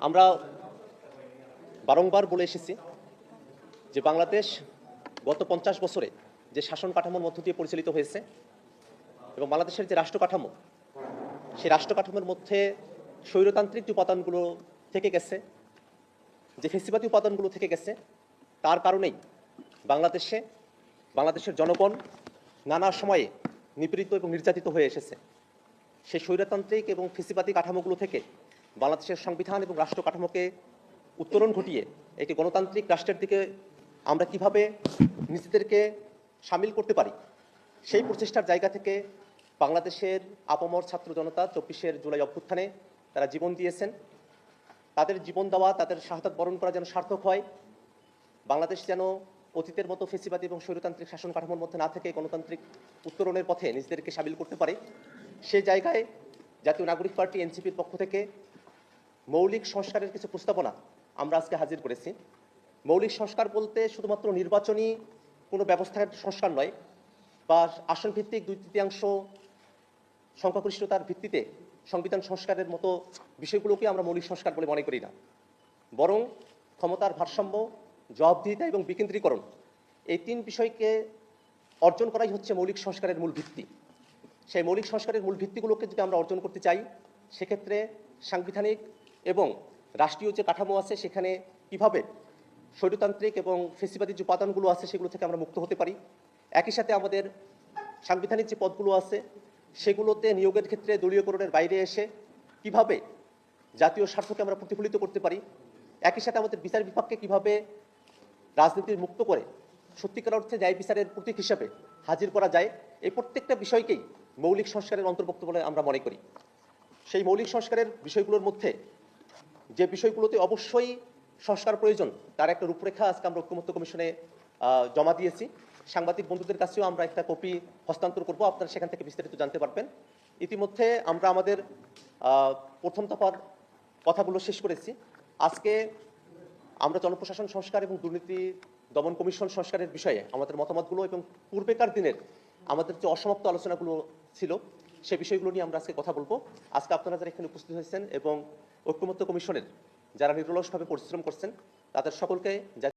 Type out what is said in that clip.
আমরা বারংবার বলে এসেছি যে বাংলাদেশ গত 50 বছরে যে শাসন কাঠামোর মধ্য দিয়ে পরিচালিত হয়েছে এবং বাংলাদেশের যে রাষ্ট্র কাঠামো, সেই রাষ্ট্র কাঠামোর মধ্যে স্বৈরতান্ত্রিক যে উপাদানগুলো থেকে গেছে, যে ফেসিবাদী উপাদানগুলো থেকে গেছে, তার কারণেই বাংলাদেশের জনগণ নানা সময়ে নিপীড়িত এবং নির্যাতিত হয়ে এসেছে। সেই স্বৈরতান্ত্রিক এবং ফেসিবাদী কাঠামোগুলো থেকে বাংলাদেশের সংবিধান এবং রাষ্ট্র কাঠামোকে উত্তরণ ঘটিয়ে একটি গণতান্ত্রিক রাষ্ট্রের দিকে আমরা কিভাবে নিজেদেরকে সামিল করতে পারি, সেই প্রচেষ্টার জায়গা থেকে বাংলাদেশের আপামর ছাত্র জনতা 24 জুলাই অভ্যুত্থানে তারা জীবন দিয়েছেন। তাদের জীবন দেওয়া, তাদের শাহাদাত বরণ করা যেন সার্থক হয়, বাংলাদেশ যেন অতীতের মতো ফেসিবাদী এবং স্বৈরতান্ত্রিক শাসন কাঠামোর মধ্যে না থেকে গণতান্ত্রিক উত্তরণের পথে নিজেদেরকে সামিল করতে পারে, সেই জায়গায় জাতীয় নাগরিক পার্টি এনসিপির পক্ষ থেকে মৌলিক সংস্কারের কিছু প্রস্তাবনা আমরা আজকে হাজির করেছি। মৌলিক সংস্কার বলতে শুধুমাত্র নির্বাচনী কোনো ব্যবস্থার সংস্কার নয়, বা আসন ভিত্তিক 2/3 সংখ্যাগরিষ্ঠতার ভিত্তিতে সংবিধান সংস্কারের মতো বিষয়গুলোকে আমরা মৌলিক সংস্কার বলে মনে করি না, বরং ক্ষমতার ভারসাম্য, জবাবদিহিতা এবং বিকেন্দ্রীকরণ, এই 3 বিষয়কে অর্জন করাই হচ্ছে মৌলিক সংস্কারের মূল ভিত্তি। সেই মৌলিক সংস্কারের মূল ভিত্তিগুলোকে যদি আমরা অর্জন করতে চাই, সেক্ষেত্রে সাংবিধানিক এবং রাষ্ট্রীয় যে কাঠামো আছে সেখানে কিভাবে স্বৈরতান্ত্রিক এবং ফেসিবাদী যে উপাদানগুলো আছে সেগুলো থেকে আমরা মুক্ত হতে পারি, একই সাথে আমাদের সাংবিধানিক যে পদগুলো আছে সেগুলোতে নিয়োগের ক্ষেত্রে দলীয়করণের বাইরে এসে কিভাবে জাতীয় স্বার্থকে আমরা প্রতিফলিত করতে পারি, একই সাথে আমাদের বিচার বিভাগকে কিভাবে রাজনীতির মুক্ত করে সত্যিকার অর্থে ন্যায় বিচারের প্রতীক হিসাবে হাজির করা যায়, এই প্রত্যেকটা বিষয়কেই মৌলিক সংস্কারের অন্তর্ভুক্ত বলে আমরা মনে করি। সেই মৌলিক সংস্কারের বিষয়গুলোর মধ্যে যে বিষয়গুলোতে অবশ্যই সংস্কার প্রয়োজন, তার একটা রূপরেখা আজকে আমরা ঐক্যমত্য কমিশনে জমা দিয়েছি। সাংবাদিক বন্ধুদের কাছেও আমরা একটা কপি হস্তান্তর করব, আপনারা সেখান থেকে বিস্তারিত জানতে পারবেন। ইতিমধ্যে আমরা আমাদের প্রথম দফার কথাগুলো শেষ করেছি। আজকে আমরা জনপ্রশাসন সংস্কার এবং দুর্নীতি দমন কমিশন সংস্কারের বিষয়ে আমাদের মতামতগুলো এবং পূর্বেকার দিনের আমাদের যে অসমাপ্ত আলোচনাগুলো ছিল সে বিষয়গুলো নিয়ে আমরা আজকে কথা বলবো। আজকে আপনারা যারা এখানে উপস্থিত হয়েছেন এবং ঐক্যমত্য কমিশনের যারা নিরলসভাবে পরিশ্রম করছেন, তাদের সকলকে